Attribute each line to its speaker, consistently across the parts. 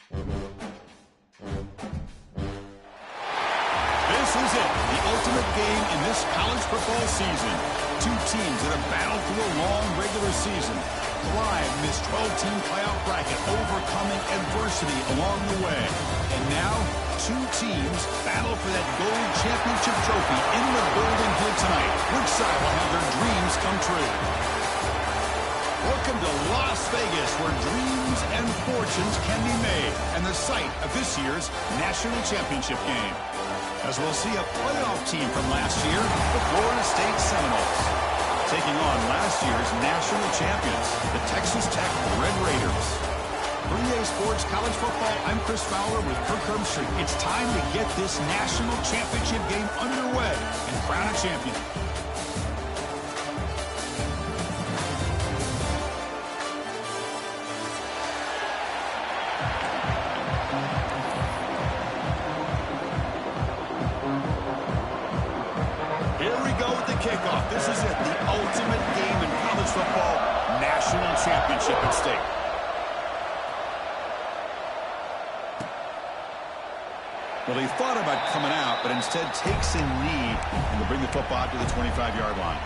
Speaker 1: This is it, the ultimate game in this college football season. Two teams that have battled through a long regular season, thrived in this 12-team playoff bracket, overcoming adversity along the way. And now, two teams battle for that gold championship trophy in the building here tonight. Which side will have their dreams come true? Welcome to Las Vegas, where dreams and fortunes can be made, and the site of this year's national championship game. As we'll see a playoff team from last year, the Florida State Seminoles, taking on last year's national champions, the Texas Tech Red Raiders. For EA Sports College Football, I'm Chris Fowler with Kirk Herbstreit. It's time to get this national championship game underway and crown a champion. Kickoff. This is it, the ultimate game in college football, national championship at stake. Well, he thought about coming out, but instead takes a knee and will bring the football to the 25-yard line.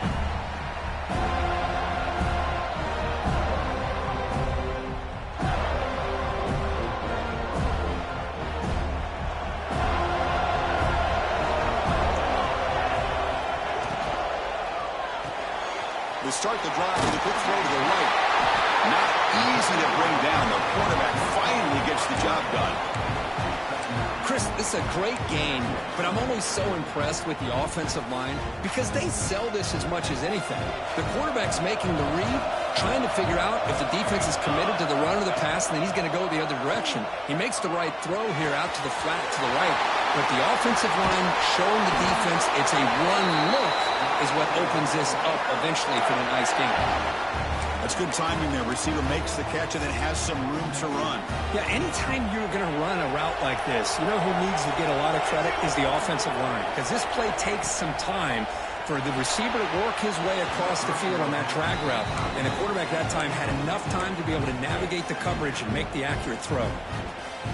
Speaker 1: They start the drive with a quick throw to the right. Not easy to bring down. The quarterback finally gets the job done.
Speaker 2: Chris, this is a great game, but I'm always so impressed with the offensive line because they sell this as much as anything. The quarterback's making the read, trying to figure out if the defense is committed to the run or the pass, and then he's going to go the other direction. He makes the right throw here out to the flat to the right, but the offensive line showing the defense it's a one look is what opens this up eventually for the nice game.
Speaker 1: That's good timing there. Receiver makes the catch and then has some room to run.
Speaker 2: Yeah, anytime you're going to run a route like this, you know who needs to get a lot of credit is the offensive line, because this play takes some time for the receiver to work his way across the field on that drag route, and the quarterback that time had enough time to be able to navigate the coverage and make the accurate throw.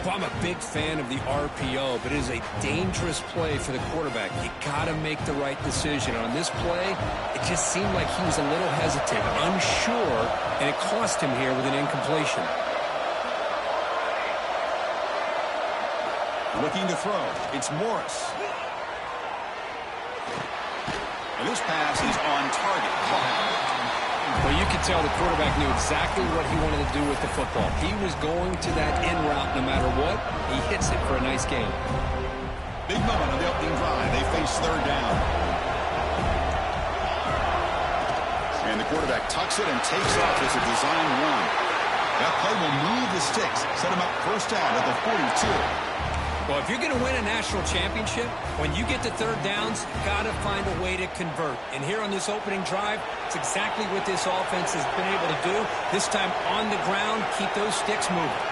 Speaker 2: Well, I'm a big fan of the RPO, but it is a dangerous play for the quarterback. You got to make the right decision. On this play, it just seemed like he was a little hesitant, unsure, and it cost him here with an incompletion.
Speaker 1: Looking to throw. It's Morris. And this pass is on target.
Speaker 2: Well, you could tell the quarterback knew exactly what he wanted to do with the football. He was going to that in route no matter what. He hits it for a nice gain.
Speaker 1: Big moment on the opening drive. They face third down. And the quarterback tucks it and takes off as a design run. That play will move the sticks. Set him up first down at the 42.
Speaker 2: Well, if you're going to win a national championship, when you get to third downs, you've got to find a way to convert. And here on this opening drive, it's exactly what this offense has been able to do. This time on the ground, keep those sticks moving.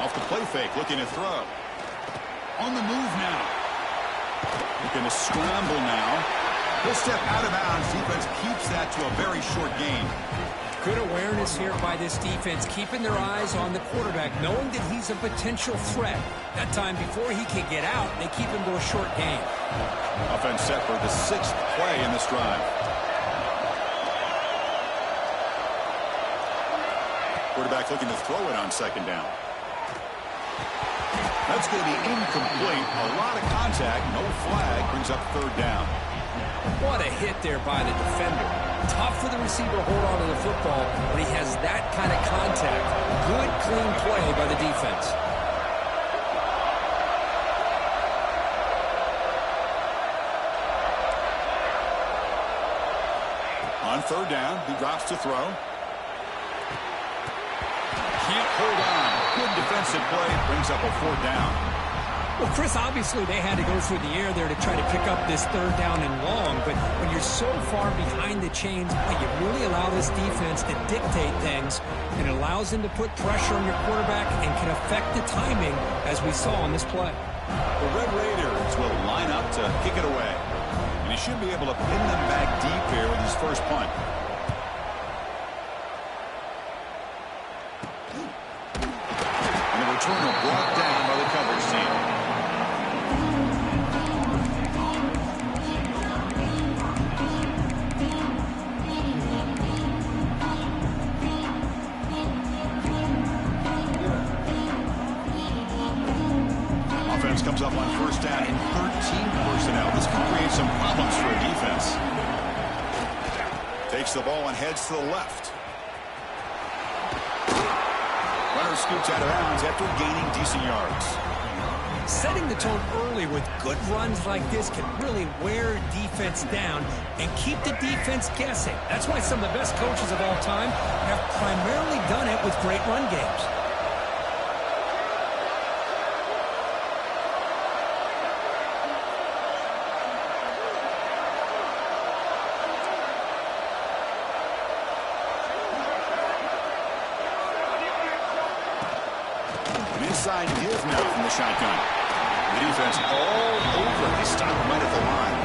Speaker 1: Off the play fake, looking to throw. On the move now. Looking to scramble now. He'll step out of bounds. Defense keeps that to a very short gain.
Speaker 2: Good awareness here by this defense, keeping their eyes on the quarterback, knowing that he's a potential threat. That time, before he can get out, they keep him to a short gain.
Speaker 1: Offense set for the 6th play in this drive. Quarterback looking to throw it on second down. That's going to be incomplete. A lot of contact, no flag, brings up third down.
Speaker 2: What a hit there by the defender. Tough for the receiver to hold on to the football when he has that kind of contact. Good, clean play by the defense.
Speaker 1: On third down, he drops to throw. Can't hold on. Good defensive play, brings up a fourth down.
Speaker 2: Well, Chris, obviously they had to go through the air there to try to pick up this third down and long, but when you're so far behind the chains, well, you really allow this defense to dictate things, and it allows them to put pressure on your quarterback and can affect the timing, as we saw on this play.
Speaker 1: The Red Raiders will line up to kick it away, and he should be able to pin them back deep here with his first punt. comes up on first down in 13 personnel. This can create some problems for a defense. Takes the ball and heads to the left. Runner scoots out of bounds after gaining decent yards.
Speaker 2: Setting the tone early with good runs like this can really wear defense down and keep the defense guessing. That's why some of the best coaches of all time have primarily done it with great run games.
Speaker 1: Inside give now from the shotgun. The defense all over. They stop him right at the line.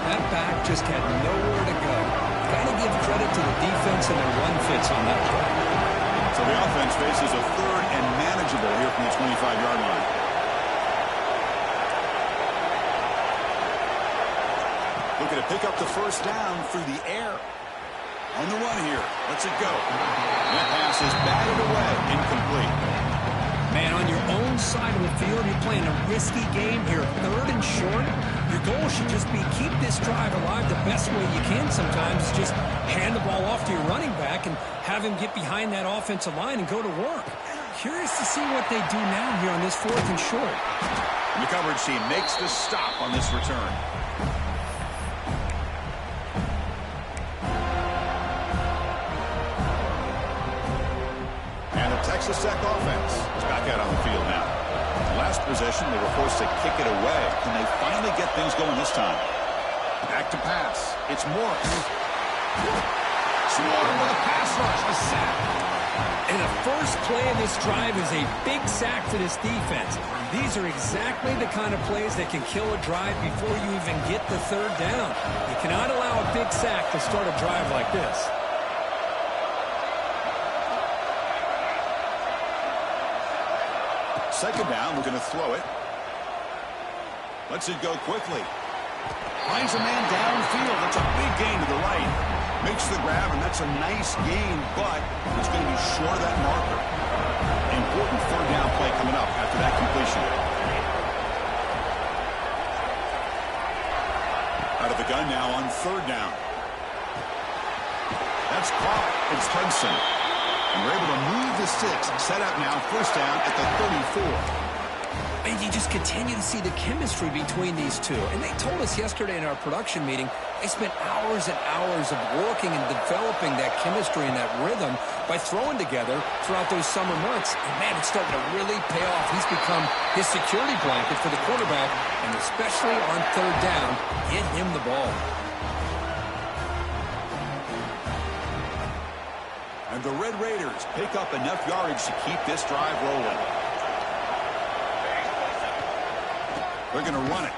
Speaker 2: That back just had nowhere to go. Got to give credit to the defense and their run fits on that play.
Speaker 1: So the offense faces a third and manageable here from the 25-yard line. Looking to pick up the first down through the air. On the run here. Lets it go. That pass is batted away. Incomplete.
Speaker 2: Man, on your own side of the field, you're playing a risky game here. Third and short. Your goal should just be keep this drive alive the best way you can sometimes. Just hand the ball off to your running back and have him get behind that offensive line and go to work. Curious to see what they do now here on this fourth and short.
Speaker 1: And the coverage team makes the stop on this return. Texas Tech offense is back out on the field now. Last possession, they were forced to kick it away. Can they finally get things going this time? Back to pass. It's Morris. Slaughter with a pass rush. A sack.
Speaker 2: And the first play of this drive is a big sack for this defense. These are exactly the kind of plays that can kill a drive before you even get the third down. You cannot allow a big sack to start a drive like this.
Speaker 1: Second down, we're going to throw it. Lets it go quickly. Finds a man downfield. That's a big gain to the right. Makes the grab, and that's a nice gain, but it's going to be short of that marker. Important third down play coming up after that completion. Out of the gun now on third down. That's caught. It's Hudson. And we're able to move the sticks. Set up now, first down at the 34.
Speaker 2: And you just continue to see the chemistry between these two. And they told us yesterday in our production meeting, they spent hours and hours of working and developing that chemistry and that rhythm by throwing together throughout those summer months. And, man, it's starting to really pay off. He's become his security blanket for the quarterback, and especially on third down, get him the ball.
Speaker 1: And the Red Raiders pick up enough yardage to keep this drive rolling. They're going to run it.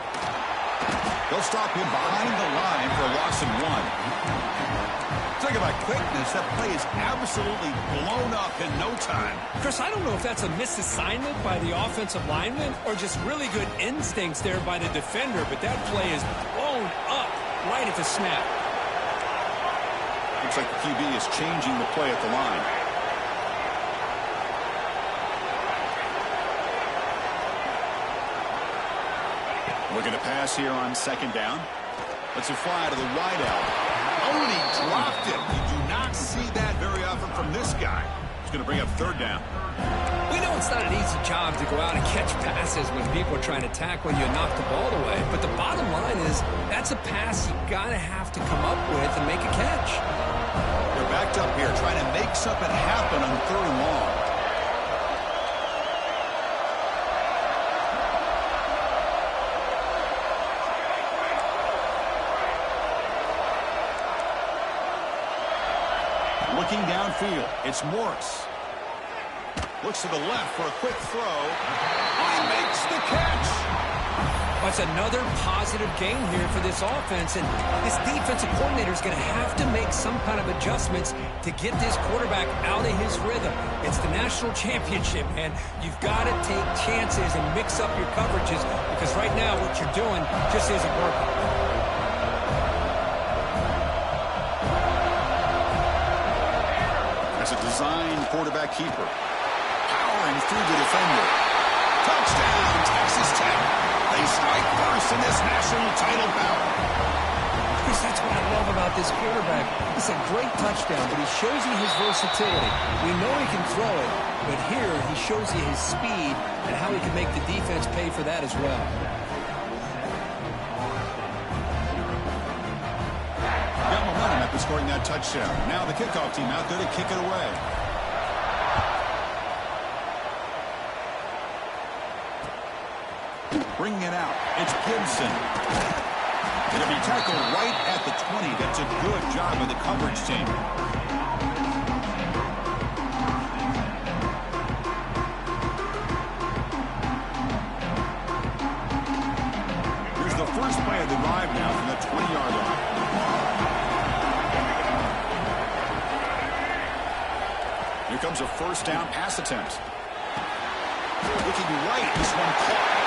Speaker 1: They'll stop him behind the line for a loss of 1. Talk about quickness. That play is absolutely blown up in no time.
Speaker 2: Chris, I don't know if that's a misassignment by the offensive lineman or just really good instincts there by the defender, but that play is blown up right at the snap.
Speaker 1: Looks like the QB is changing the play at the line. Looking to pass here on second down. Let's it fly to the wide out. Oh, and he dropped it. You do not see that very often from this guy. He's going to bring up third down.
Speaker 2: We know it's not an easy job to go out and catch passes when people are trying to tackle you and knock the ball away. But the bottom line is that's a pass you got to have to come up with and make a catch.
Speaker 1: They're backed up here trying to make something happen on third and long. Looking downfield, it's Morris. Looks to the left for a quick throw. Oh, he makes the catch.
Speaker 2: That's another positive game here for this offense, and this defensive coordinator is going to have to make some kind of adjustments to get this quarterback out of his rhythm. It's the national championship, and you've got to take chances and mix up your coverages because right now what you're doing just isn't working.
Speaker 1: That's a design quarterback keeper. Powering through the defender. Touchdown, Texas Tech. They strike first in this national title bout.
Speaker 2: Chris, that's what I love about this quarterback. It's a great touchdown, but he shows you his versatility. We know he can throw it, but here he shows you his speed and how he can make the defense pay for that as well.
Speaker 1: Got momentum after scoring that touchdown. Now the kickoff team out there to kick it away. Bringing it out, it's Gibson. It'll be tackled right at the 20. That's a good job of the coverage team. Here's the first play of the drive now from the 20-yard line. Here comes a first down pass attempt. Looking right, this one caught.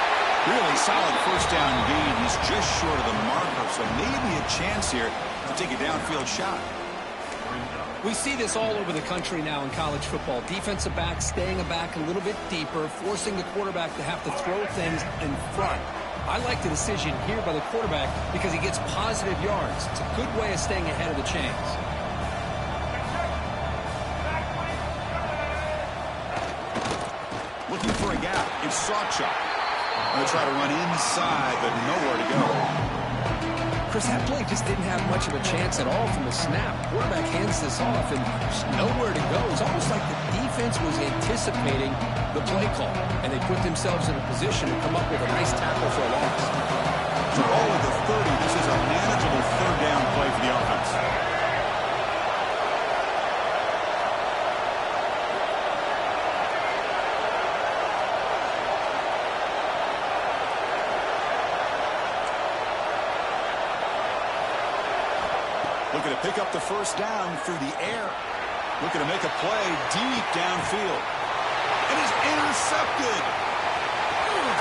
Speaker 1: Really solid first down gain. He's just short of the marker, so maybe a chance here to take a downfield shot.
Speaker 2: We see this all over the country now in college football. Defensive backs staying back a little bit deeper, forcing the quarterback to have to throw things in front. I like the decision here by the quarterback because he gets positive yards. It's a good way of staying ahead of the chains.
Speaker 1: Looking for a gap. It's Sawchuk. Going to try to run inside, but nowhere to go.
Speaker 2: Chris, that play just didn't have much of a chance at all from the snap. Quarterback hands this off, and there's nowhere to go. It's almost like the defense was anticipating the play call, and they put themselves in a position to come up with a nice tackle for a loss.
Speaker 1: So all of the 30, this is a manageable third down play for the offense. Looking to pick up the first down through the air. Looking to make a play deep downfield. It is intercepted.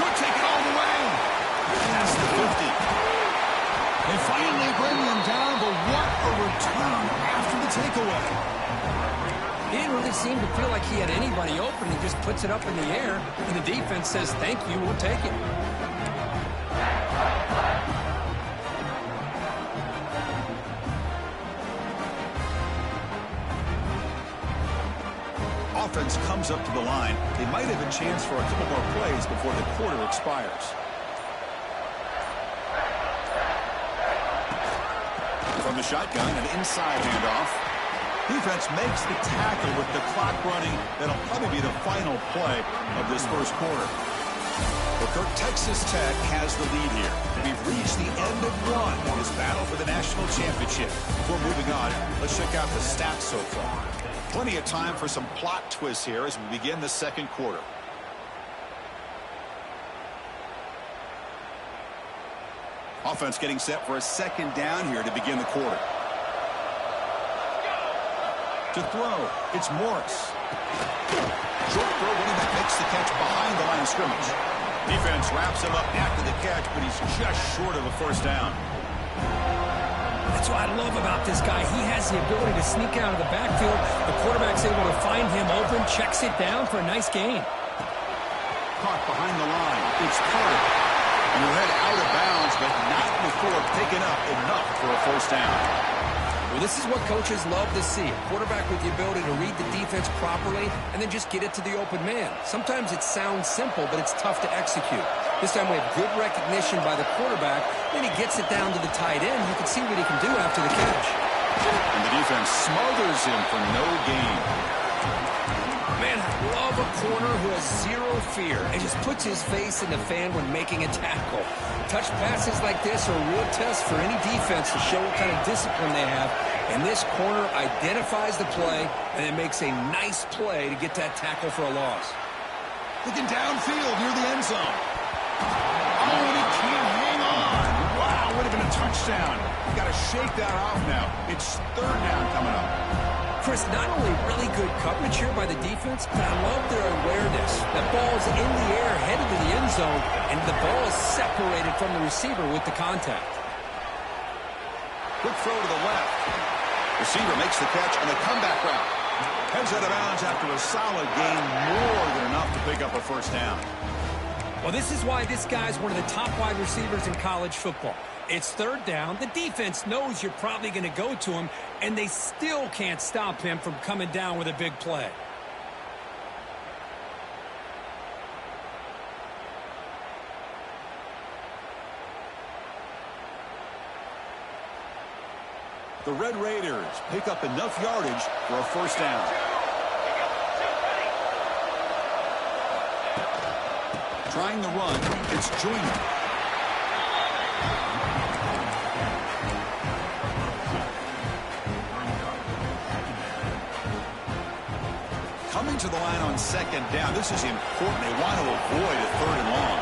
Speaker 1: Could take it all the way. Past the 50. They finally bring him down, but what a return after the takeaway.
Speaker 2: He didn't really seem to feel like he had anybody open. He just puts it up in the air, and the defense says, thank you, we'll take it.
Speaker 1: Offense comes up to the line. They might have a chance for a couple more plays before the quarter expires. From the shotgun, an inside handoff. Defense makes the tackle with the clock running. That'll probably be the final play of this first quarter. Well, Kirk, Texas Tech has the lead here. We've reached the end of one in this battle for the national championship. Before moving on, let's check out the stats so far. Plenty of time for some plot twists here as we begin the second quarter. Offense getting set for a second down here to begin the quarter. To throw, it's Morris. Short throw, running back makes the catch behind the line of scrimmage. Defense wraps him up after the catch, but he's just short of a first down.
Speaker 2: That's what I love about this guy. He has the ability to sneak out of the backfield. The quarterback's able to find him open, checks it down for a nice gain.
Speaker 1: Caught behind the line. It's Carter. And he'll head out of bounds, but not before picking up enough for a first down.
Speaker 2: Well, this is what coaches love to see. A quarterback with the ability to read the defense properly and then just get it to the open man. Sometimes it sounds simple, but it's tough to execute. This time we have good recognition by the quarterback. Then he gets it down to the tight end. You can see what he can do after the catch.
Speaker 1: And the defense smothers him for no gain.
Speaker 2: Man, I love a corner who has zero fear and just puts his face in the fan when making a tackle. Touch passes like this are a real test for any defense to show what kind of discipline they have. And this corner identifies the play and it makes a nice play to get that tackle for a loss.
Speaker 1: Looking downfield near the end zone. Oh, and he can't hang on. Wow, would have been a touchdown. You got to shake that off now. It's third down coming up.
Speaker 2: Chris, not only really good coverage here by the defense, but I love their awareness. The ball's in the air, headed to the end zone, and the ball is separated from the receiver with the contact.
Speaker 1: Quick throw to the left. Receiver makes the catch on the comeback route. Heads out of bounds after a solid gain, more than enough to pick up a first down.
Speaker 2: Well, this is why this guy's one of the top wide receivers in college football. It's third down. The defense knows you're probably going to go to him, and they still can't stop him from coming down with a big play.
Speaker 1: The Red Raiders pick up enough yardage for a first down. Trying the run, it's Joyner. Coming to the line on second down. This is important. They want to avoid a third and long.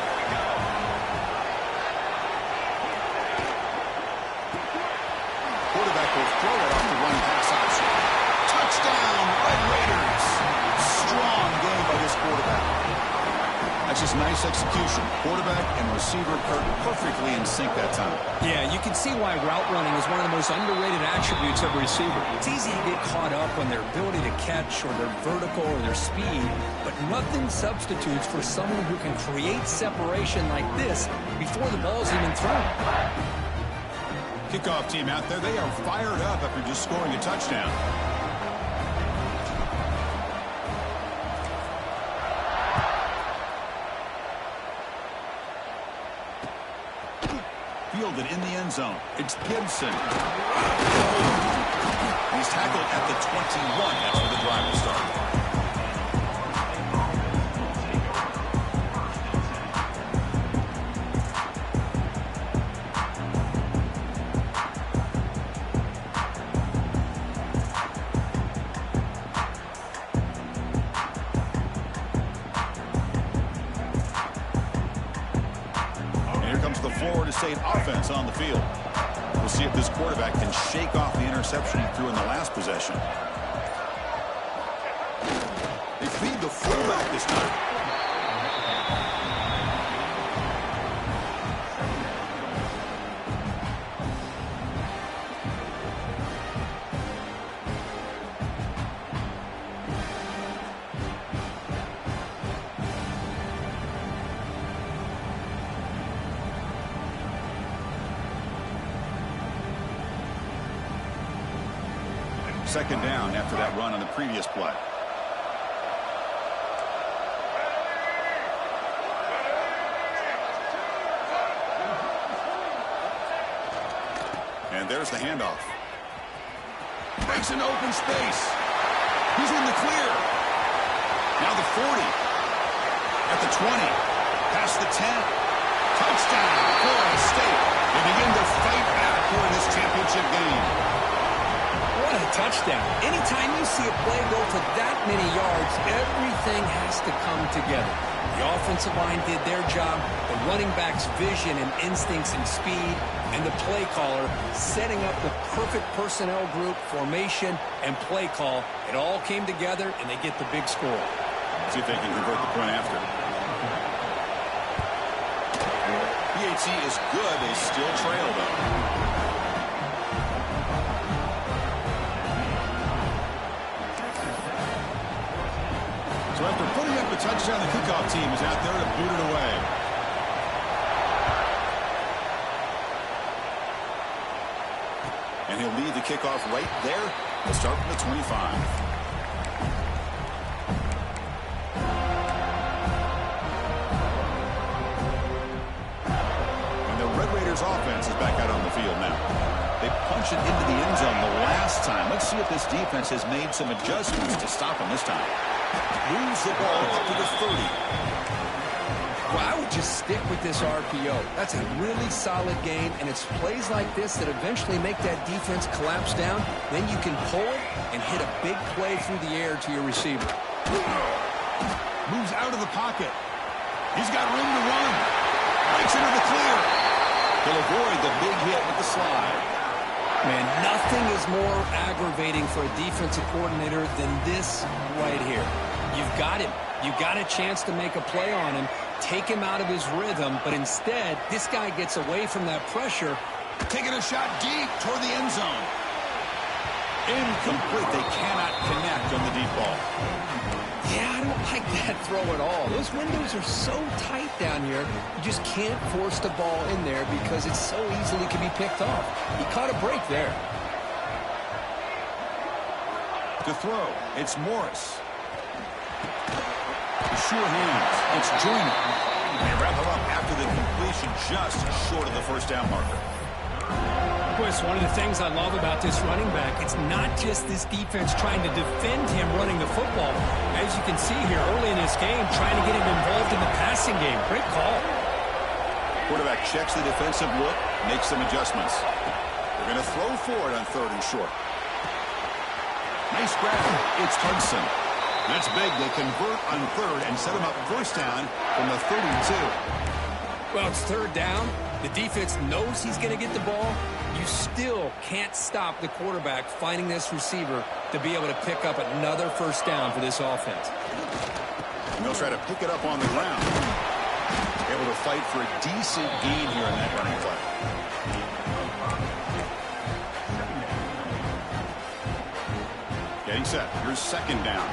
Speaker 1: Quarterback will throw it off the running pass option. Touchdown, Red Raiders. Strong game by this quarterback. That's just nice execution. Quarterback and receiver perfectly in sync that time.
Speaker 2: Yeah, you can see why route running is one of the most underrated attributes of a receiver. It's easy to get caught up on their ability to catch or their vertical or their speed, but nothing substitutes for someone who can create separation like this before the ball's even thrown.
Speaker 1: Kickoff team out there. They are fired up after just scoring a touchdown. Fielded in the end zone. It's Gibson. He's tackled at the 21. That's where the drive will start. Florida State offense on the field. We'll see if this quarterback can shake off the interception he threw in the last possession. They feed the fullback this time. Second down after that run on the previous play. And there's the handoff. Makes an open space. He's in the clear. Now the 40. At the 20. Past the 10. Touchdown, Florida State. They begin to fight back here in this championship game.
Speaker 2: What a touchdown. Anytime you see a play go for that many yards, everything has to come together. The offensive line did their job, the running back's vision and instincts and speed, and the play caller setting up the perfect personnel group, formation, and play call. It all came together, and they get the big score.
Speaker 1: See if they can convert the point after. PAT is good. They still trail, though. So after putting up a touchdown, the kickoff team is out there to boot it away. And he'll lead the kickoff right there. He'll start from the 25. And the Red Raiders offense is back out on the field now. They punch it into the end zone the last time. Let's see if this defense has made some adjustments to stop him this time. Moves the ball up to the 30.
Speaker 2: Well, I would just stick with this RPO. That's a really solid game, and it's plays like this that eventually make that defense collapse down. Then you can pull it and hit a big play through the air to your receiver.
Speaker 1: Moves out of the pocket. He's got room to run. Breaks into the clear. He'll avoid the big hit with the slide.
Speaker 2: Man, nothing is more aggravating for a defensive coordinator than this right here. You've got him. You've got a chance to make a play on him, take him out of his rhythm, but instead, this guy gets away from that pressure.
Speaker 1: Taking a shot deep toward the end zone. Incomplete. They cannot connect on the deep ball.
Speaker 2: Yeah, I don't like that throw at all. Those windows are so tight down here, you just can't force the ball in there because it so easily can be picked off. He caught a break there.
Speaker 1: To throw, it's Morris. Sure hands. It's Joyner. They wrap him up after the completion, just short of the first down marker.
Speaker 2: Chris, one of the things I love about this running back, it's not just this defense trying to defend him running the football. As you can see here early in this game, trying to get him involved in the passing game. Great call.
Speaker 1: Quarterback checks the defensive look, makes some adjustments. They're going to throw for it on 3rd and short. Nice grab. It's Hudson. That's big. They convert on 3rd and set him up first down from the 32.
Speaker 2: Well, it's 3rd down. The defense knows he's going to get the ball. You still can't stop the quarterback finding this receiver to be able to pick up another first down for this offense.
Speaker 1: And they'll try to pick it up on the ground. Able to fight for a decent gain here in that running play. Getting set. Here's 2nd down.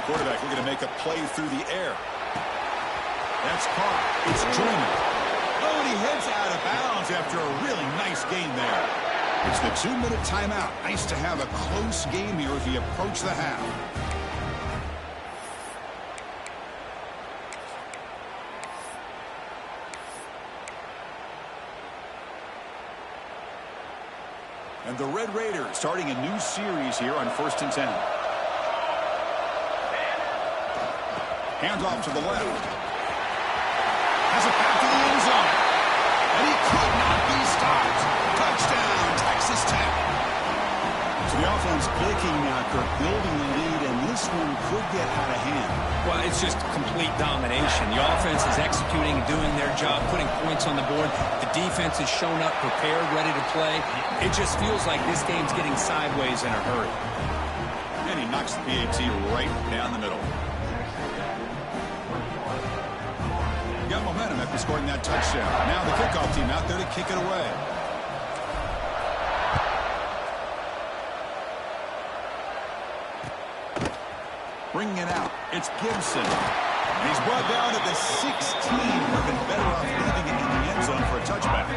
Speaker 1: Quarterback looking to make a play through the air. That's caught. It's Joyner. Oh, and he heads out of bounds after a really nice gain there. It's the 2-minute timeout. Nice to have a close game here as we approach the half. And the Red Raiders starting a new series here on 1st and 10. Hands off to the left. Has it back to the end zone. And he could not be stopped. Touchdown, Texas Tech. So the offense clicking now, Kirk, building the lead, and this one could get out of hand.
Speaker 2: Well, it's just complete domination. The offense is executing, doing their job, putting points on the board. The defense has shown up, prepared, ready to play. It just feels like this game's getting sideways in a hurry.
Speaker 1: And he knocks the PAT right down the middle. Got momentum after scoring that touchdown. Now the kickoff team out there to kick it away. Bringing it out. It's Gibson. And he's brought down at the 16. Would have been better off leaving it in the end zone for a touchback.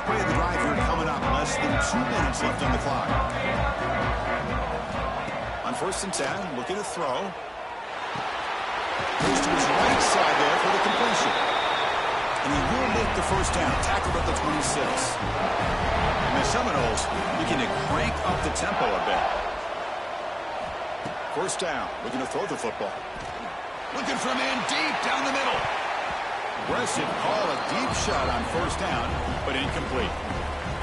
Speaker 1: Play of the drive here coming up. Less than 2 minutes left on the clock. On 1st and 10, looking to throw. Goes to his right side there for the completion. And he will make the first down. Tackled at the 26. And the Seminoles looking to crank up the tempo a bit. First down. Looking to throw the football. Looking for a man deep down the middle. Aggressive call, a deep shot on first down, but incomplete.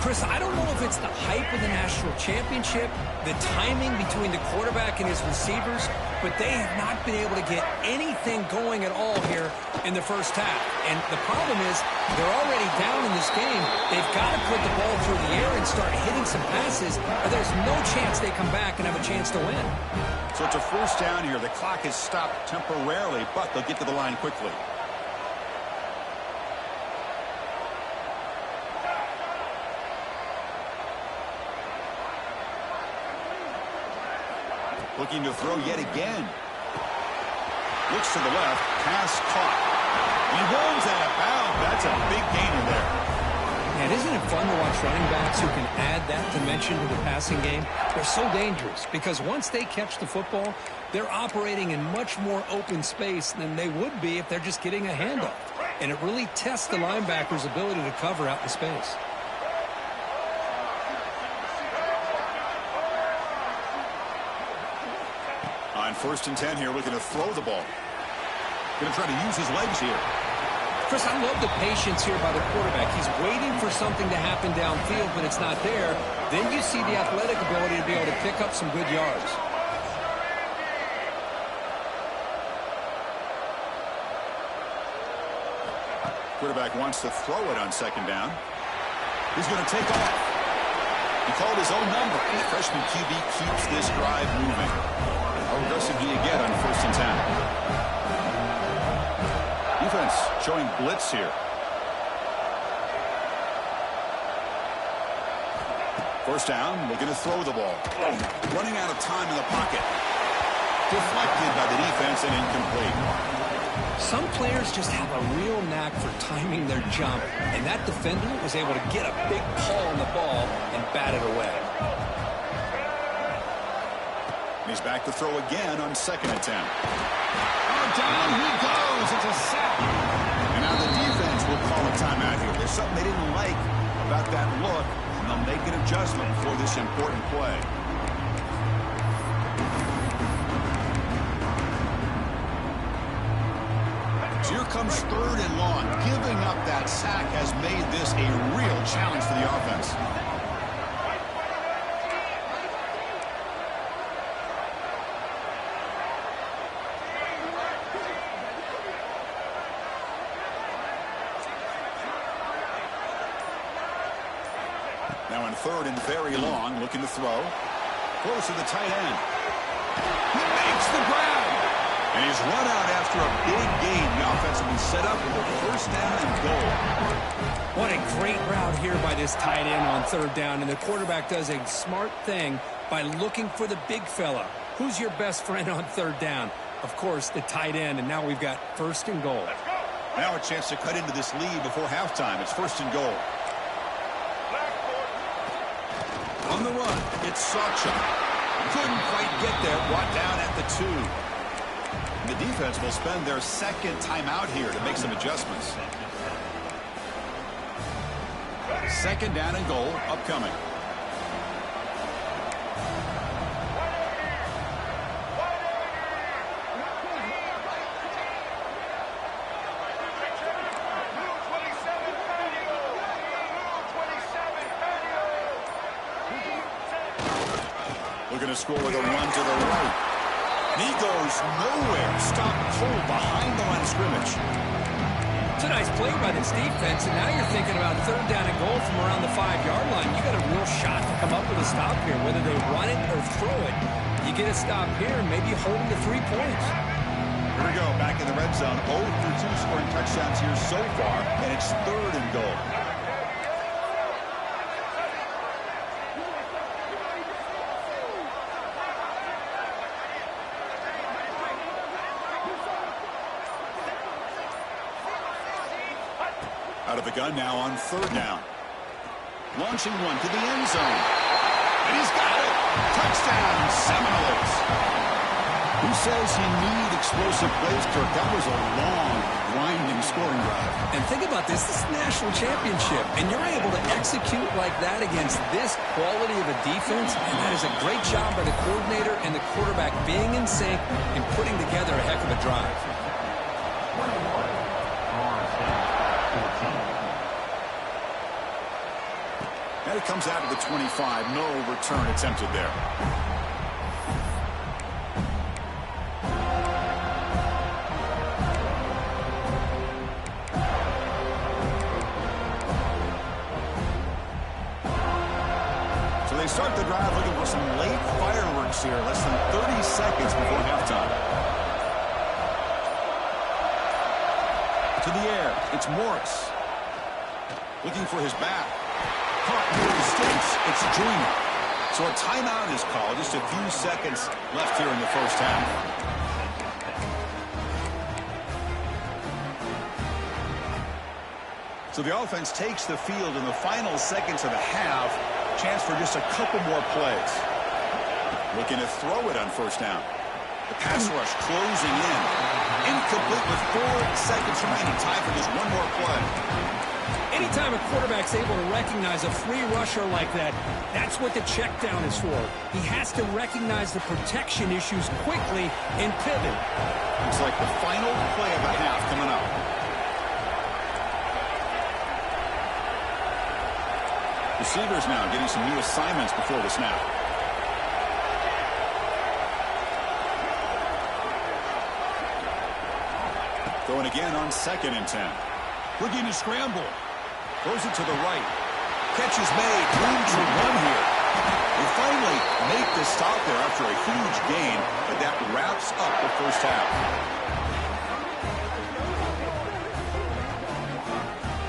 Speaker 2: Chris, I don't know if it's the hype of the national championship, the timing between the quarterback and his receivers, but they have not been able to get anything going at all here in the first half. And the problem is they're already down in this game. They've got to put the ball through the air and start hitting some passes, or there's no chance they come back and have a chance to win.
Speaker 1: So it's a first down here. The clock is stopped temporarily, but they'll get to the line quickly. Looking to throw yet again. Looks to the left. Pass caught. He runs out of bounds. That's a big gainer there.
Speaker 2: And isn't it fun to watch running backs who can add that dimension to the passing game? They're so dangerous because once they catch the football, they're operating in much more open space than they would be if they're just getting a handoff. And it really tests the linebacker's ability to cover out the space.
Speaker 1: On 1st and 10 here, looking to throw the ball. Going to try to use his legs here.
Speaker 2: Chris, I love the patience here by the quarterback. He's waiting for something to happen downfield, but it's not there. Then you see the athletic ability to be able to pick up some good yards.
Speaker 1: Quarterback wants to throw it on second down. He's going to take off. He called his own number. The freshman QB keeps this drive moving. How aggressive do you get on 1st and 10? Defense showing blitz here. First down, looking to throw the ball. Running out of time in the pocket. Deflected by the defense and incomplete.
Speaker 2: Some players just have a real knack for timing their jump, and that defender was able to get a big paw on the ball and bat it away.
Speaker 1: He's back to throw again on 2nd and 10.
Speaker 2: Oh, down he goes. It's a sack.
Speaker 1: And now the defense will call a timeout here. There's something they didn't like about that look, and they'll make an adjustment for this important play. So here comes 3rd and long. Giving up that sack has made this a real challenge for the offense. Now in 3rd and very long, looking to throw. Close to the tight end. He makes the grab. And he's run out after a big gain. The offense will be set up with a 1st down and goal.
Speaker 2: What a great route here by this tight end on 3rd down. And the quarterback does a smart thing by looking for the big fella. Who's your best friend on 3rd down? Of course, the tight end. And now we've got 1st and goal.
Speaker 1: Now a chance to cut into this lead before halftime. It's 1st and goal. On the run, it's Sacha. Couldn't quite get there. Brought down at the 2. The defense will spend their 2nd timeout here to make some adjustments. 2nd down and goal upcoming. Looking to score with a run to the right. And he goes nowhere. Stopped cold behind the line of scrimmage.
Speaker 2: It's a nice play by this defense, and now you're thinking about 3rd down and goal from around the 5-yard line. You got a real shot to come up with a stop here, whether they run it or throw it. You get a stop here, maybe holding the 3 points.
Speaker 1: Here we go, back in the red zone. 0 for 2 scoring touchdowns here so far, and it's 3rd and goal. Out of the gun now on 3rd down. Launching one to the end zone. And he's got it. Touchdown, Seminoles. Who says you need explosive plays, Kirk? That was a long, winding scoring drive.
Speaker 2: And think about this. This is a national championship, and you're able to execute like that against this quality of a defense, and that is a great job by the coordinator and the quarterback being in sync and putting together a heck of a drive.
Speaker 1: And it comes out of the 25. No return attempted there. So they start the drive looking for some late fireworks here. Less than 30 seconds before halftime. To the air. It's Morris. Looking for his back. It's Junior. So a timeout is called. Just a few seconds left here in the 1st half. So the offense takes the field in the final seconds of the half. Chance for just a couple more plays. Looking to throw it on 1st down. The pass rush closing in. Incomplete with 4 seconds remaining. Time for just one more play.
Speaker 2: Anytime a quarterback's able to recognize a free rusher like that, that's what the check down is for. He has to recognize the protection issues quickly and pivot.
Speaker 1: It's like the final play of the half coming up. Receivers now getting some new assignments before the snap. Throwing again on 2nd and 10. Looking to scramble. Throws it to the right. Catch is made. Room to run here. They finally make the stop there after a huge gain, but that wraps up the first half.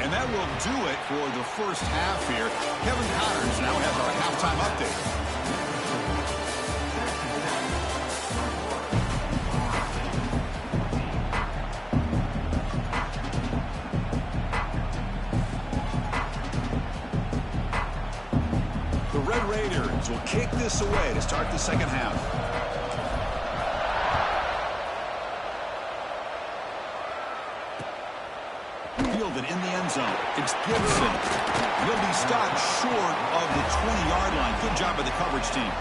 Speaker 1: And that will do it for the first half here. Kevin Connors now has our halftime update. The Red Raiders will kick this away to start the second half. Fielded in the end zone. It's Gibson. He'll be stopped short of the 20-yard line. Good job by the coverage team.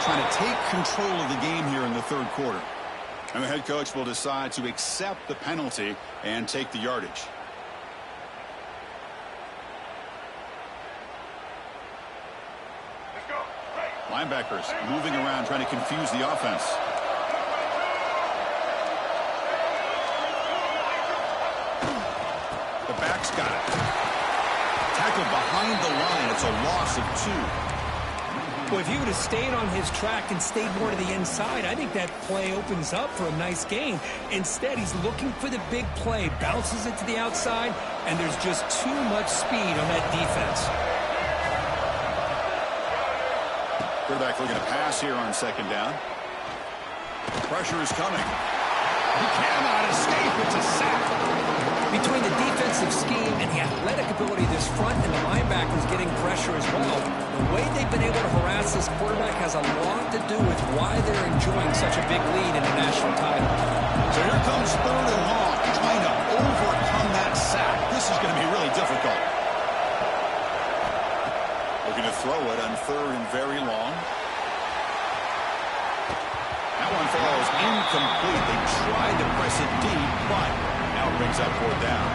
Speaker 1: Trying to take control of the game here in the third quarter. And the head coach will decide to accept the penalty and take the yardage. Let's go. Linebackers moving around trying to confuse the offense. The back's got it. Tackled behind the line. It's a loss of 2.
Speaker 2: Well, if he would have stayed on his track and stayed more to the inside, I think that play opens up for a nice gain. Instead, he's looking for the big play, bounces it to the outside, and there's just too much speed on that defense.
Speaker 1: Quarterback looking to pass here on second down. Pressure is coming. He cannot escape. It's a sack.
Speaker 2: Between the defensive scheme and the athletic ability of this front and the linebackers getting pressure as well, the way they've been able to harass this quarterback has a lot to do with why they're enjoying such a big lead in the national title.
Speaker 1: So here comes third and long, trying to overcome that sack. This is going to be really difficult. Looking to throw it on third and very long. That one falls incomplete. They tried to press it deep, but now it brings up fourth down.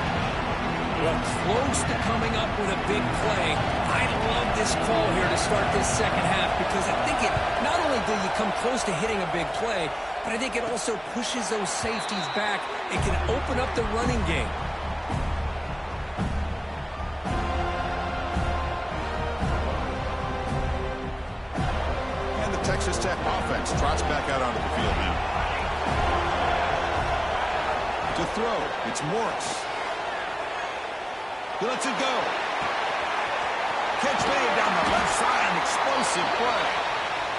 Speaker 2: Well, close to coming up with a big play. I love this call here to start this second half because I think it not only do you come close to hitting a big play, but I think it also pushes those safeties back. It can open up the running game.
Speaker 1: And the Texas Tech offense trots back out onto the field now. To throw, it's Morris. He lets it go. Catch made down the left side, an explosive play.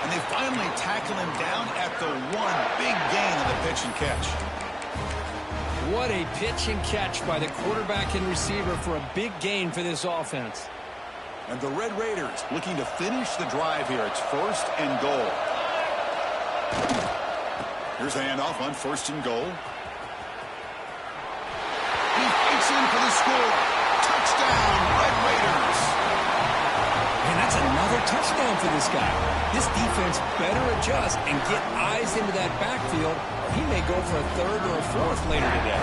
Speaker 1: And they finally tackle him down at the one. Big gain on the pitch and catch.
Speaker 2: What a pitch and catch by the quarterback and receiver for a big gain for this offense.
Speaker 1: And the Red Raiders looking to finish the drive here. It's first and goal. Here's the handoff on first and goal. He fights in for the score. Touchdown, Red Raiders.
Speaker 2: And that's another touchdown for this guy. This defense better adjust and get eyes into that backfield. He may go for a third or a fourth later today.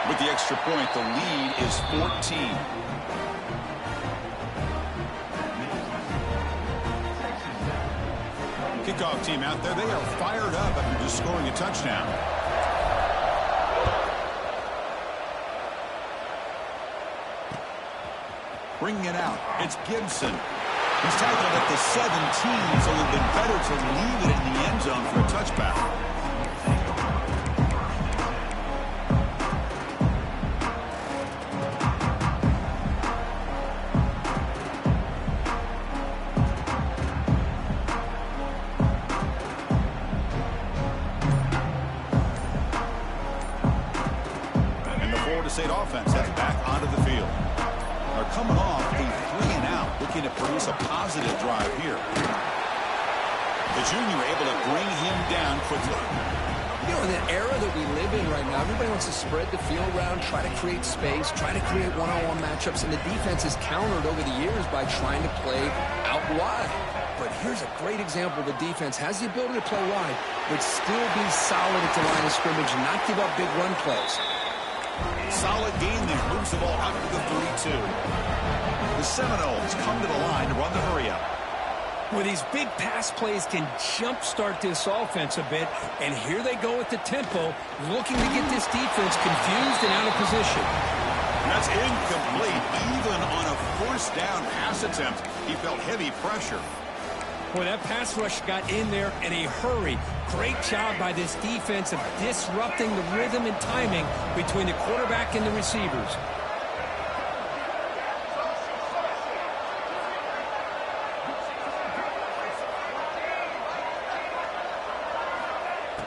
Speaker 1: With the extra point, the lead is 14. Kickoff team out there, they are fired up after just scoring a touchdown. Bringing it out, it's Gibson. He's tackled at the 17, so it would have been better to leave it in the end zone for a touchback. And the Florida State offense heads back onto the field. They're coming off a 3-and-out, looking to produce a positive drive here. The junior able to bring him down quickly.
Speaker 2: You know, in the era that we live in right now, everybody wants to spread the field around, try to create space, try to create one-on-one matchups, and the defense is countered over the years by trying to play out wide. But here's a great example. The defense has the ability to play wide, but still be solid at the line of scrimmage and not give up big run plays.
Speaker 1: Solid game there. Moves the ball out to the 32. The Seminoles come to the line to run the hurry-up.
Speaker 2: Well, these big pass plays can jumpstart this offense a bit, and here they go at the tempo, looking to get this defense confused and out of position.
Speaker 1: That's incomplete. Even on a first down pass attempt, he felt heavy pressure.
Speaker 2: Boy, that pass rush got in there in a hurry. Great job by this defense of disrupting the rhythm and timing between the quarterback and the receivers.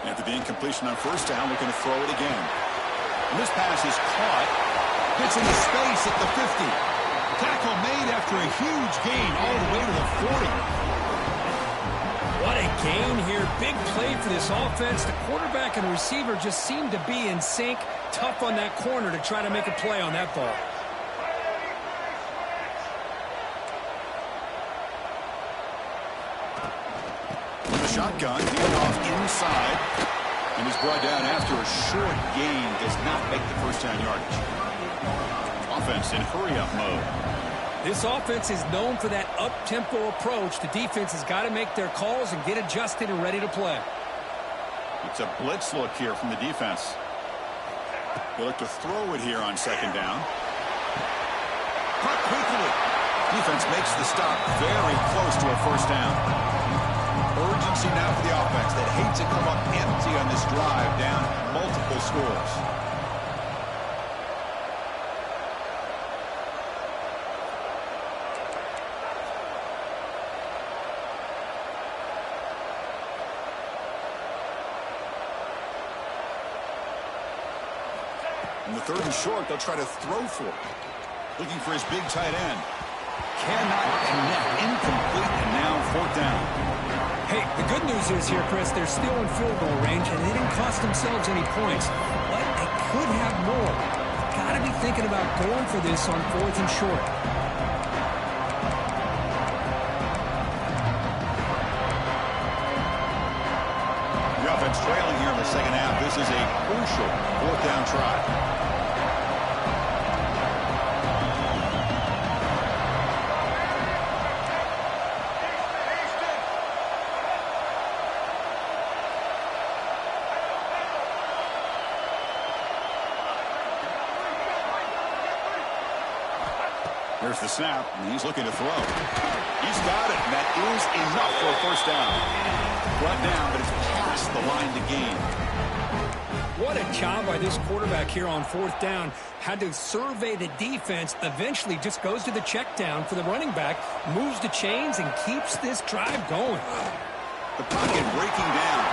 Speaker 1: After the incompletion on first down, looking to throw it again. And this pass is caught. Gets into space at the 50. Tackle made after a huge gain all the way to the 40.
Speaker 2: What a gain here. Big play for this offense. The quarterback and receiver just seem to be in sync. Tough on that corner to try to make a play on that ball.
Speaker 1: Shotgun, hand off inside, and is brought down after a short gain. Does not make the first down yardage. Offense in hurry-up mode.
Speaker 2: This offense is known for that up-tempo approach. The defense has got to make their calls and get adjusted and ready to play.
Speaker 1: It's a blitz look here from the defense. They look to throw it here on second down. Caught quickly. Defense makes the stop very close to a first down. Urgency now for the offense that hates to come up empty on this drive, down multiple scores. In the third and short, they'll try to throw for it. Looking for his big tight end. Cannot connect. Incomplete, and now fourth down.
Speaker 2: Hey, the good news is here, Chris, they're still in field goal range, and they didn't cost themselves any points. But they could have more. Got to be thinking about going for this on fourth and short.
Speaker 1: The offense trailing here in the second half. This is a crucial fourth down try. There's the snap, and he's looking to throw. He's got it, and that is enough for a first down. Brought down, but it's past the line to gain.
Speaker 2: What a job by this quarterback here on fourth down. Had to survey the defense, eventually just goes to the check down for the running back, moves the chains, and keeps this drive going.
Speaker 1: The pocket breaking down.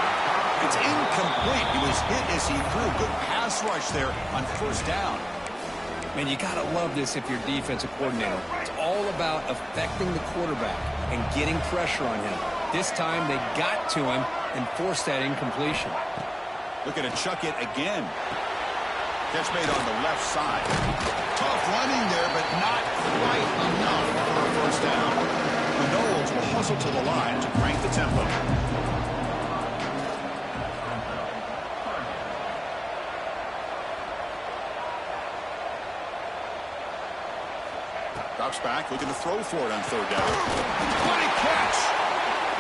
Speaker 1: It's incomplete. He was hit as he threw. Good pass rush there on first down.
Speaker 2: Man, you got to love this if you're a defensive coordinator. It's all about affecting the quarterback and getting pressure on him. This time they got to him and forced that incompletion.
Speaker 1: Looking to chuck it again. Catch made on the left side. Tough running there, but not quite enough for a first down. The Noles will hustle to the line to crank the tempo. Drops back, looking to throw for it on third down. What a catch!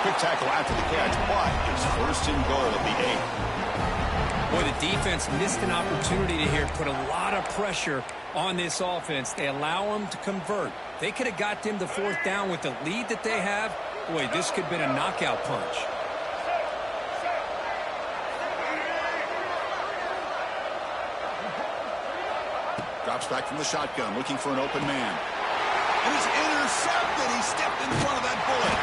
Speaker 1: Quick tackle after the catch, but it's first and goal at the 8.
Speaker 2: Boy, the defense missed an opportunity to here, put a lot of pressure on this offense. They allow them to convert. They could have got them the fourth down with the lead that they have. Boy, this could have been a knockout punch.
Speaker 1: Drops back from the shotgun, looking for an open man. And he's intercepted. He stepped in front of that bullet.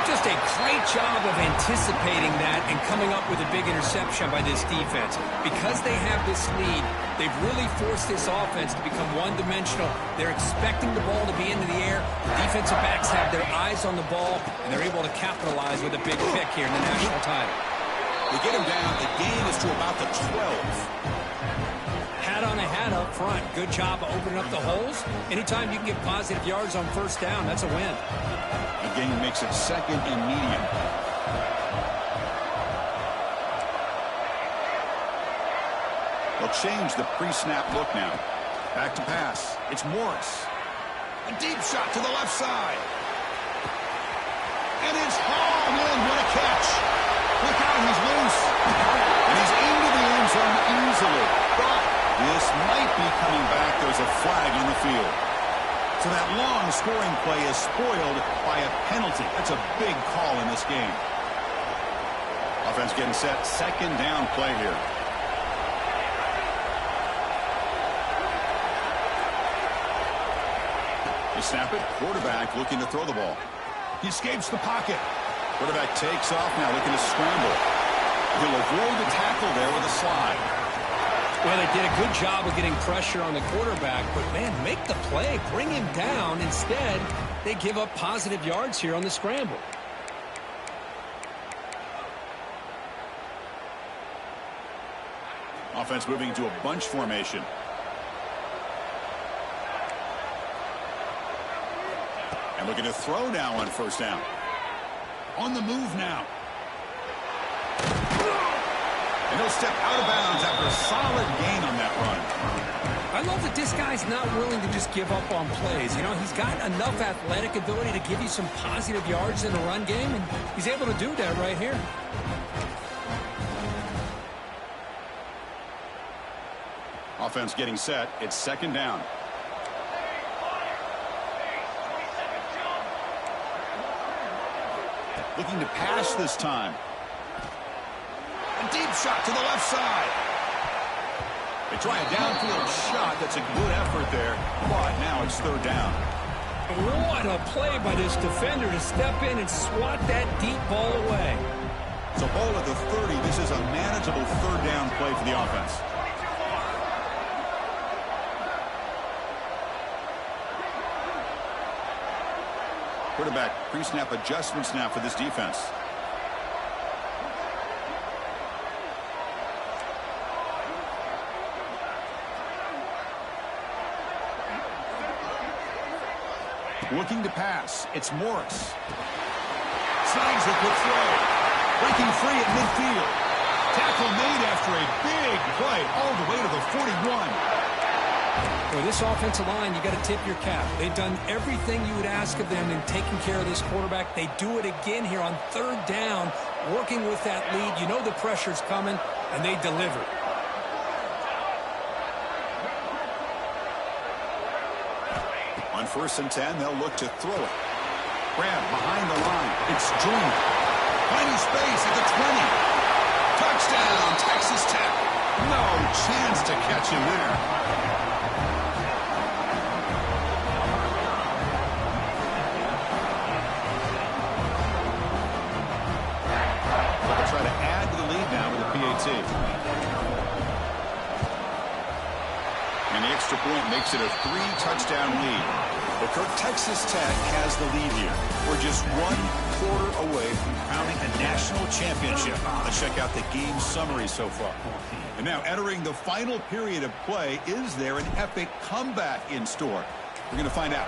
Speaker 2: Just a great job of anticipating that and coming up with a big interception by this defense. Because they have this lead, they've really forced this offense to become one-dimensional. They're expecting the ball to be into the air. The defensive backs have their eyes on the ball, and they're able to capitalize with a big pick here in the national title.
Speaker 1: They get him down. The gain is to about the 12.
Speaker 2: Hat on a hat up front. Good job of opening up the holes. Anytime you can get positive yards on first down, that's a win.
Speaker 1: The gain makes it second and medium. They'll change the pre-snap look now. Back to pass. It's Morris. A deep shot to the left side. And it's hauled in. What a catch. Look out, he's loose. And he's into the end zone easily. But this might be coming back. There's a flag on the field. So that long scoring play is spoiled by a penalty. That's a big call in this game. Offense getting set. Second down play here. They snap it. Quarterback looking to throw the ball. He escapes the pocket. Quarterback takes off now looking to scramble. He'll avoid the tackle there with a slide.
Speaker 2: Well, they did a good job of getting pressure on the quarterback, but, man, make the play. Bring him down. Instead, they give up positive yards here on the scramble.
Speaker 1: Offense moving into a bunch formation. And looking to throw now on first down. On the move now. And he'll step out of bounds after a solid gain on that run.
Speaker 2: I love that this guy's not willing to just give up on plays. You know, he's got enough athletic ability to give you some positive yards in the run game, and he's able to do that right here.
Speaker 1: Offense getting set. It's second down. Looking to pass this time. A deep shot to the left side. They try a downfield shot. That's a good effort there. But now it's third down.
Speaker 2: What a play by this defender to step in and swat that deep ball away.
Speaker 1: So ball at the 30. This is a manageable third down play for the offense. Quarterback pre-snap adjustments now for this defense. Looking to pass. It's Morris. Snags the quick throw. Breaking free at midfield. Tackle made after a big play all the way to the 41.
Speaker 2: For this offensive line, you got to tip your cap. They've done everything you would ask of them in taking care of this quarterback. They do it again here on third down, working with that lead. You know the pressure's coming, and they deliver.
Speaker 1: On 1st and 10, they'll look to throw it. Grab behind the line. It's Junior. Finding space at the 20. Touchdown, Texas Tech. No chance to catch him there. Try to add to the lead now with a PAT. And the extra point makes it a 3-touchdown lead. But Texas Tech has the lead here. We're just 1 quarter away from crowning a national championship. Let's check out the game summary so far. And now entering the final period of play, is there an epic comeback in store? We're going to find out.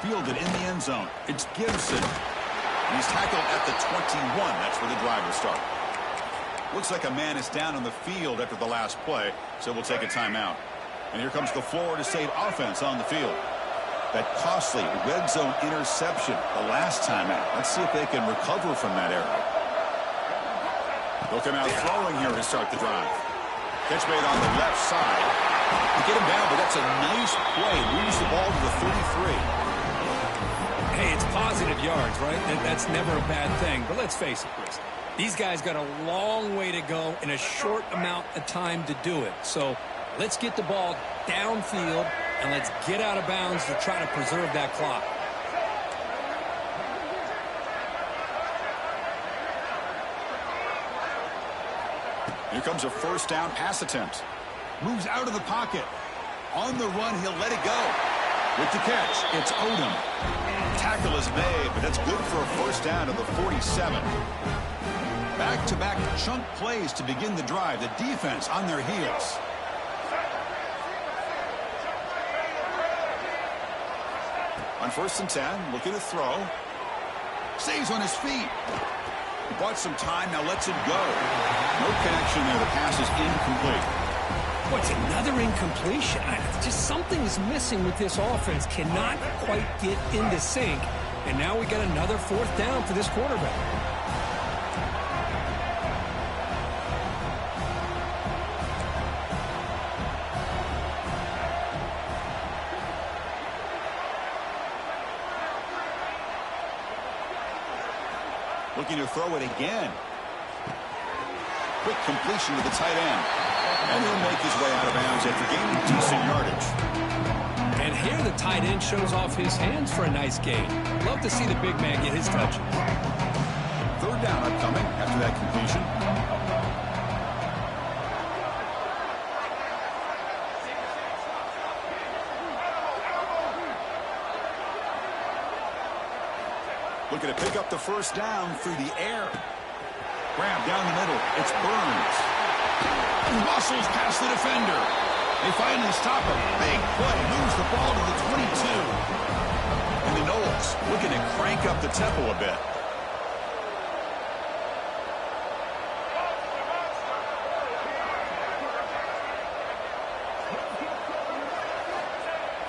Speaker 1: Fielded in the end zone. It's Gibson. And he's tackled at the 21. That's where the drive will start. Looks like a man is down on the field after the last play, so we'll take a timeout. And here comes the Florida State offense on the field. That costly red zone interception the last time out. Let's see if they can recover from that error. They'll come out throwing here to start the drive. Catch made on the left side. They get him down, but that's a nice play. Moves the ball to the 33.
Speaker 2: Hey, it's positive yards, right? That's never a bad thing. But let's face it, Chris. These guys got a long way to go in a short amount of time to do it. So let's get the ball downfield, and let's get out of bounds to try to preserve that clock.
Speaker 1: Here comes a first down pass attempt. Moves out of the pocket. On the run, he'll let it go. With the catch, it's Odom. Tackle is made, but that's good for a first down to the 47. Back-to-back chunk plays to begin the drive. The defense on their heels. On 1st and 10, looking to throw. Stays on his feet. He bought some time, now lets it go. No connection there. The pass is incomplete.
Speaker 2: What's another incompletion? Just something is missing with this offense. Cannot quite get into sync. And now we got another 4th down for this quarterback.
Speaker 1: Looking to throw it again. Quick completion to the tight end. And he'll make his way out of bounds after gaining decent yardage.
Speaker 2: And here the tight end shows off his hands for a nice gain. Love to see the big man get his touches.
Speaker 1: 3rd down upcoming after that completion. Looking to pick up the first down through the air. Grab down the middle. It's Burns. And muscles past the defender. They finally stop him. Big play. Moves the ball to the 22. And the Knowles looking to crank up the tempo a bit.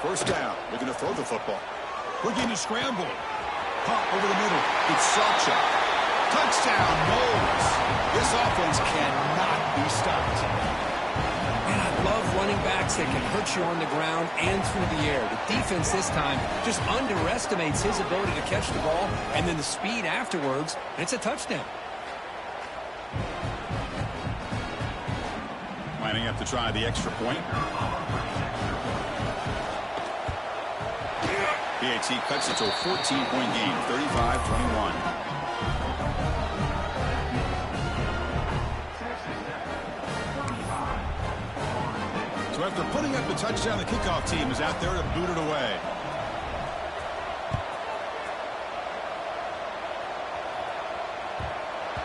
Speaker 1: First down. Looking to throw the football. Looking to scramble. Pump over the middle. It's Sacha. Touchdown, Knowles. This offense cannot be stopped.
Speaker 2: And I love running backs that can hurt you on the ground and through the air. The defense this time just underestimates his ability to catch the ball and then the speed afterwards, and it's a touchdown.
Speaker 1: Lining up to try the extra point. PAT cuts it to a 14-point game, 35-21. So after putting up the touchdown, the kickoff team is out there to boot it away.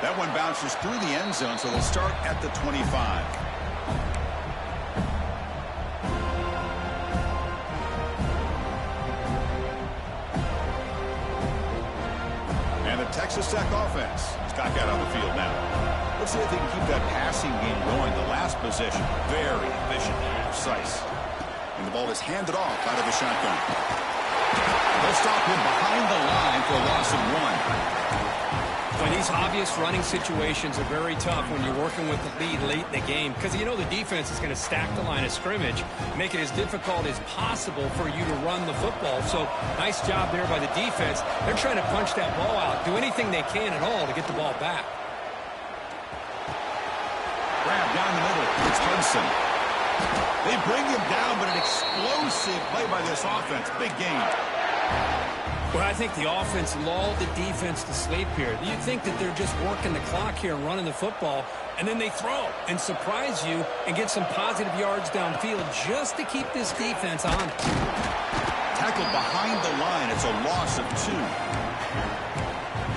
Speaker 1: That one bounces through the end zone, so they'll start at the 25. Texas Tech offense. Scott got on the field now. Let's see if they can keep that passing game going. The last possession, very efficient and precise. And the ball is handed off out of the shotgun. They'll stop him behind the line for a loss of 1.
Speaker 2: Well, these obvious running situations are very tough when you're working with the lead late in the game because you know the defense is going to stack the line of scrimmage, make it as difficult as possible for you to run the football. So nice job there by the defense. They're trying to punch that ball out, do anything they can at all to get the ball back.
Speaker 1: Grab down the middle. It's Hudson. They bring him down, but an explosive play by this offense. Big gain.
Speaker 2: Well, I think the offense lulled the defense to sleep here. You think that they're just working the clock here and running the football, and then they throw and surprise you and get some positive yards downfield just to keep this defense on.
Speaker 1: Tackled behind the line. It's a loss of 2.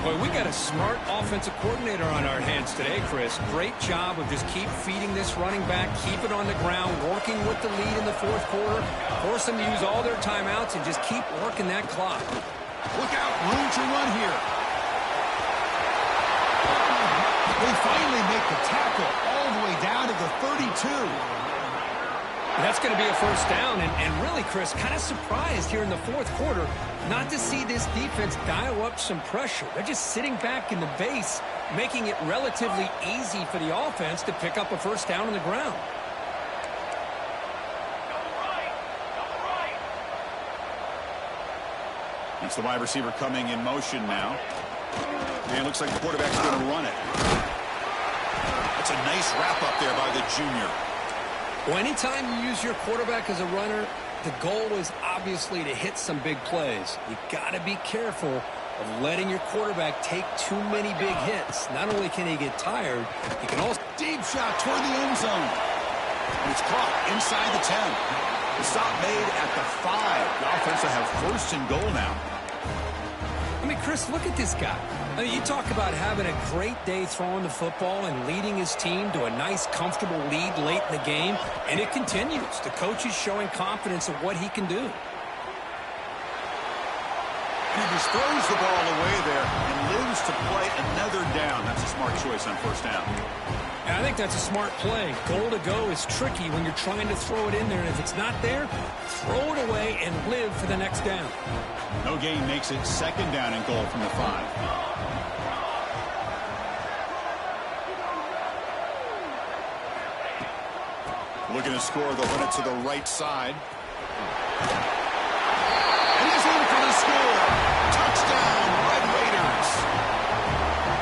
Speaker 2: Boy, we got a smart offensive coordinator on our hands today, Chris. Great job of just keep feeding this running back, keep it on the ground, working with the lead in the 4th quarter, force them to use all their timeouts, and just keep working that clock.
Speaker 1: Look out, room to run here. They finally make the tackle all the way down to the 32.
Speaker 2: That's going to be a first down, and really, Chris, kind of surprised here in the 4th quarter not to see this defense dial up some pressure. They're just sitting back in the base, making it relatively easy for the offense to pick up a first down on the ground.
Speaker 1: It's the wide receiver coming in motion now. And it looks like the quarterback's going to run it. That's a nice wrap up there by the junior.
Speaker 2: Well, anytime you use your quarterback as a runner, the goal is obviously to hit some big plays. You got to be careful of letting your quarterback take too many big hits. Not only can he get tired, he can also...
Speaker 1: Deep shot toward the end zone. And it's caught inside the 10. The stop made at the 5. The offense will have 1st and goal now.
Speaker 2: Chris, look at this guy. I mean, you talk about having a great day throwing the football and leading his team to a nice, comfortable lead late in the game, and it continues. The coach is showing confidence of what he can do.
Speaker 1: He just throws the ball away there and lives to play another down. That's a smart choice on first down.
Speaker 2: And I think that's a smart play. Goal to go is tricky when you're trying to throw it in there, and if it's not there, throw it away and live for the next down.
Speaker 1: No gain makes it second down and goal from the 5. Looking to score, they'll run it to the right side. And he's in for the score. Touchdown, Red Raiders.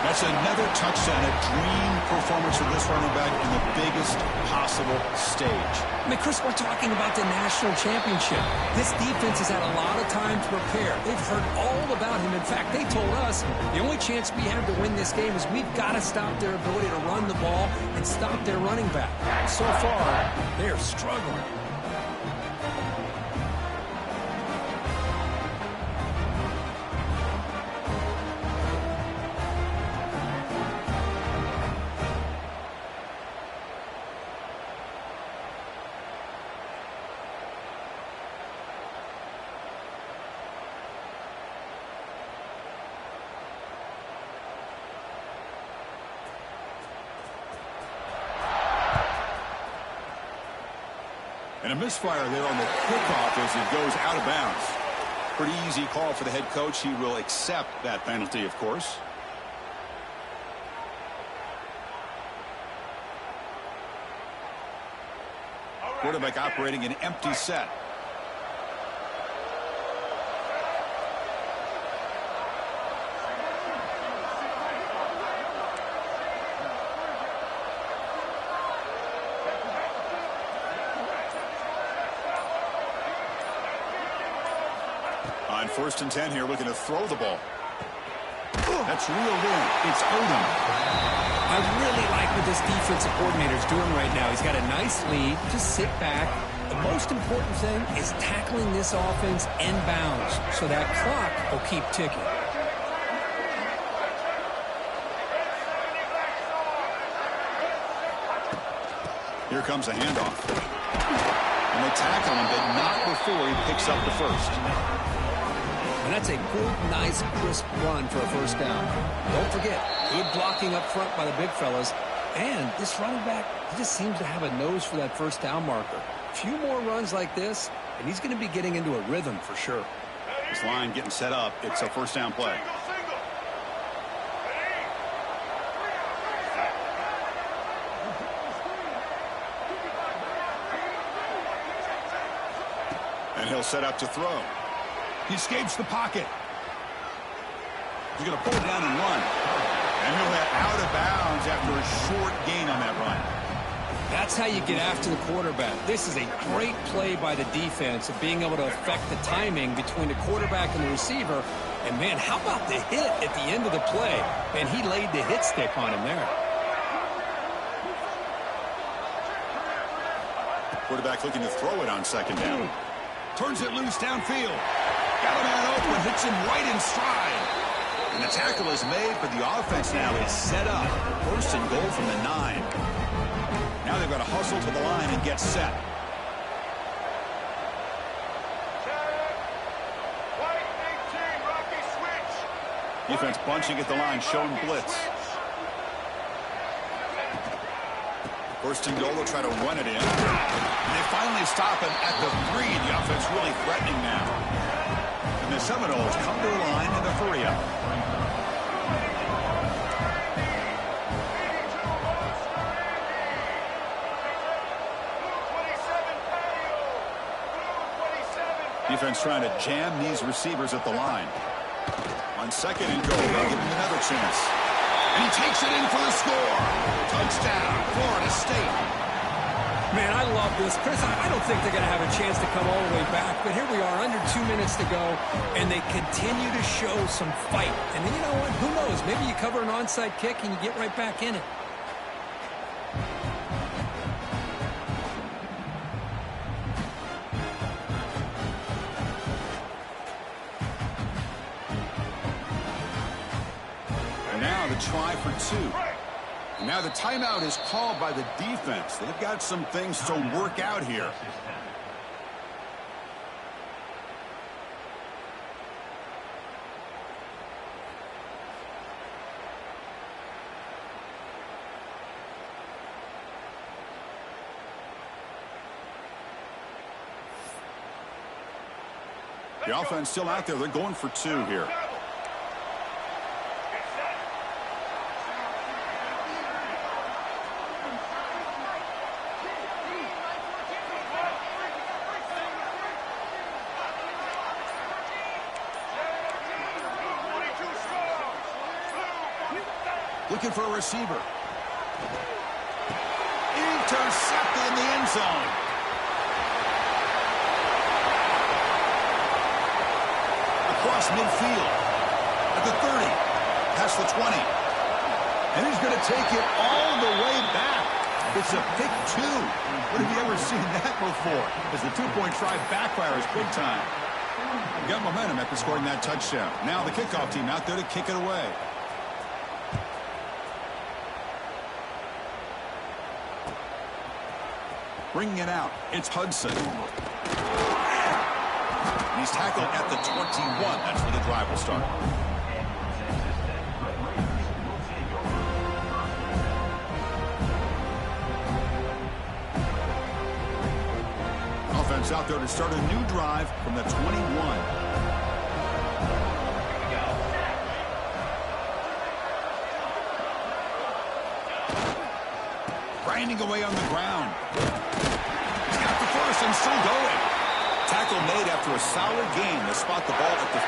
Speaker 1: That's another touchdown, a dream performance for this running back in the biggest possible stage.
Speaker 2: I mean, Chris, we're talking about the national championship. This defense has had a lot of time to prepare. They've heard all about him. In fact, they told us the only chance we have to win this game is we've got to stop their ability to run the ball and stop their running back. So far, they're struggling.
Speaker 1: And a misfire there on the kickoff as it goes out of bounds. Pretty easy call for the head coach. He will accept that penalty, of course. Quarterback operating an empty set. On 1st and 10 here, looking to throw the ball. That's reeled in. It's Odom.
Speaker 2: I really like what this defensive coordinator is doing right now. He's got a nice lead. Just sit back. The most important thing is tackling this offense in bounds so that clock will keep ticking.
Speaker 1: Here comes a handoff. And they tackle him, but not before he picks up the first.
Speaker 2: And that's a good, nice, crisp run for a first down. Don't forget, good blocking up front by the big fellas. And this running back, he just seems to have a nose for that first down marker. A few more runs like this, and he's going to be getting into a rhythm for sure.
Speaker 1: This line getting set up. It's a first down play. And he'll set up to throw. He escapes the pocket. He's going to pull it down and run. And he'll head out of bounds after a short gain on that run.
Speaker 2: That's how you get after the quarterback. This is a great play by the defense of being able to affect the timing between the quarterback and the receiver. And, man, how about the hit at the end of the play? And he laid the hit stick on him there.
Speaker 1: Quarterback looking to throw it on second down. Turns it loose downfield. Got a man open, hits him right in stride. And the tackle is made, but the offense now is set up. First and goal from the 9. Now they've got to hustle to the line and get set. Defense bunching at the line, showing blitz. First and goal, they'll try to run it in. And they finally stop him at the 3. The offense really threatening now. And the Seminoles come to the line in a hurry-up. Defense trying to jam these receivers at the line. On second and goal, they'll give him another chance. And he takes it in for the score. Touchdown, Florida State.
Speaker 2: Man, I love this. Chris, I don't think they're going to have a chance to come all the way back. But here we are, under 2 minutes to go, and they continue to show some fight. And you know what? Who knows? Maybe you cover an onside kick and you get right back in it.
Speaker 1: try for 2. And now the timeout is called by the defense. They've got some things to work out here. The offense still out there. They're going for 2 here. Looking for a receiver. Intercepted in the end zone. Across midfield. At the 30. Past the 20. And he's going to take it all the way back. It's a pick 2. What have you ever seen that before? As the 2-point try backfires big time. Got momentum after scoring that touchdown. Now the kickoff team out there to kick it away. Bringing it out, it's Hudson. He's tackled at the 21. That's where the drive will start. Offense out there to start a new drive from the 21. Grinding away on the ground. He's got the first and still going. Tackle made after a solid gain to spot the ball at the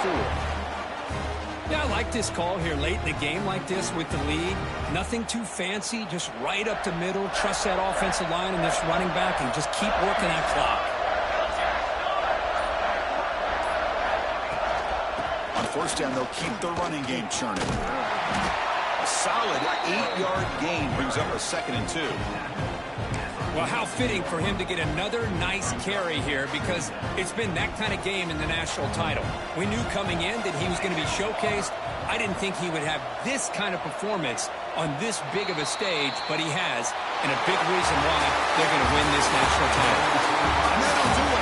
Speaker 1: 34.
Speaker 2: Yeah, I like this call here late in the game like this with the lead. Nothing too fancy, just right up the middle. Trust that offensive line and this running back and just keep working that clock.
Speaker 1: On first down, they'll keep the running game churning. A solid 8-yard gain brings up a 2nd and 2.
Speaker 2: Well, how fitting for him to get another nice carry here because it's been that kind of game in the national title. We knew coming in that he was going to be showcased. I didn't think he would have this kind of performance on this big of a stage, but he has, and a big reason why they're going to win this national title.
Speaker 1: And that'll do it.